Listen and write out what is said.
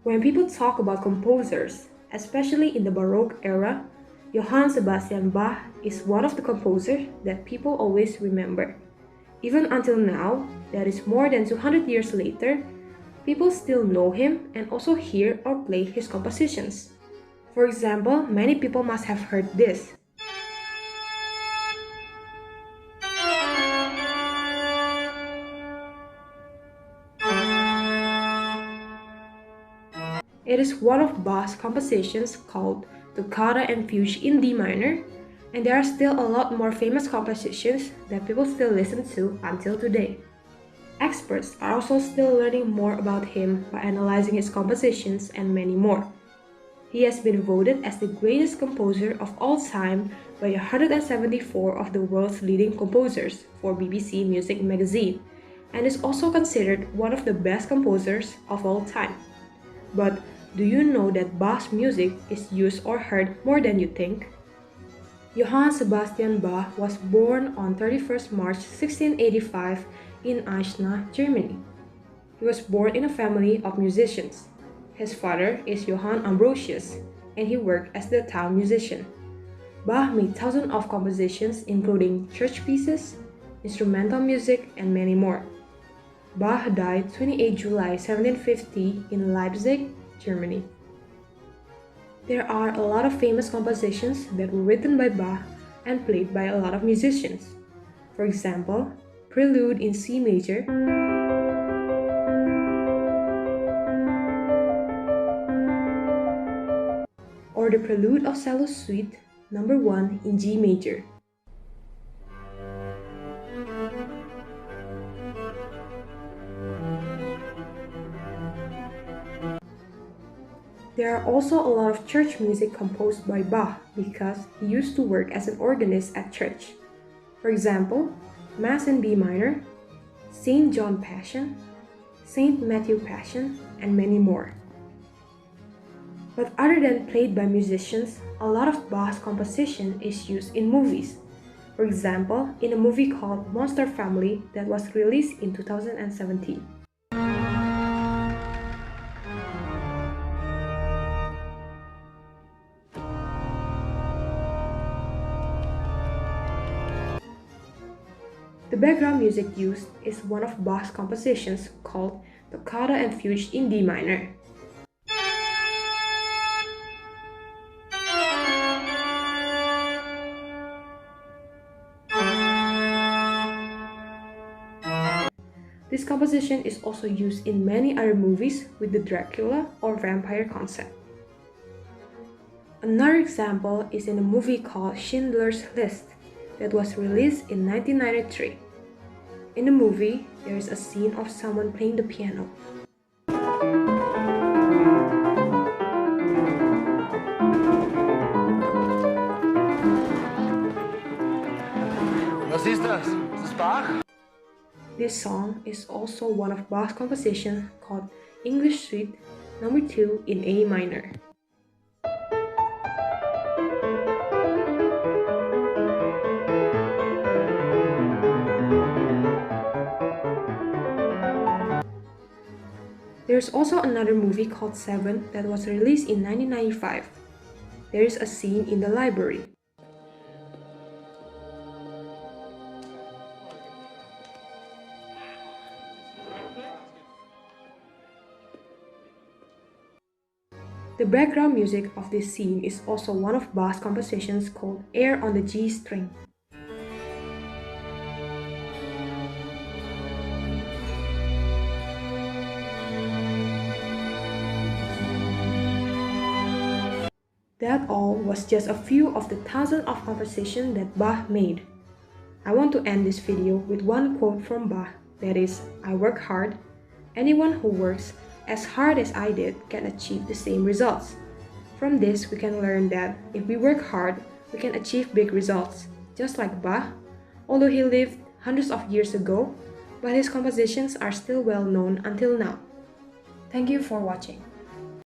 When people talk about composers, especially in the Baroque era, Johann Sebastian Bach is one of the composers that people always remember. Even until now, that is more than 200 years later, people still know him and also hear or play his compositions. For example, many people must have heard this. It is one of Bach's compositions called Toccata and Fugue in D minor, and there are still a lot more famous compositions that people still listen to until today. Experts are also still learning more about him by analyzing his compositions and many more. He has been voted as the greatest composer of all time by 174 of the world's leading composers for BBC Music magazine, and is also considered one of the best composers of all time. But do you know that Bach's music is used or heard more than you think? Johann Sebastian Bach was born on 31st March 1685 in Eichstätt, Germany. He was born in a family of musicians. His father is Johann Ambrosius, and he worked as the town musician. Bach made thousands of compositions including church pieces, instrumental music, and many more. Bach died 28 July 1750 in Leipzig, Germany. There are a lot of famous compositions that were written by Bach and played by a lot of musicians. For example, Prelude in C major, or the Prelude of Cello Suite No. 1 in G major. There are also a lot of church music composed by Bach because he used to work as an organist at church. For example, Mass in B minor, St. John Passion, St. Matthew Passion, and many more. But other than played by musicians, a lot of Bach's composition is used in movies. For example, in a movie called Monster Family that was released in 2017. The background music used is one of Bach's compositions called Toccata and Fugue in D minor. This composition is also used in many other movies with the Dracula or vampire concept. Another example is in a movie called Schindler's List that was released in 1993. In the movie, there is a scene of someone playing the piano. Was ist das? Ist das Bach? This song is also one of Bach's compositions called English Suite No. 2 in A minor. There's also another movie called Seven that was released in 1995. There is a scene in the library. The background music of this scene is also one of Bach's compositions called Air on the G string. That all was just a few of the thousands of compositions that Bach made. I want to end this video with one quote from Bach, that is, I work hard. Anyone who works as hard as I did can achieve the same results. From this, we can learn that if we work hard, we can achieve big results. Just like Bach, although he lived hundreds of years ago, but his compositions are still well known until now. Thank you for watching.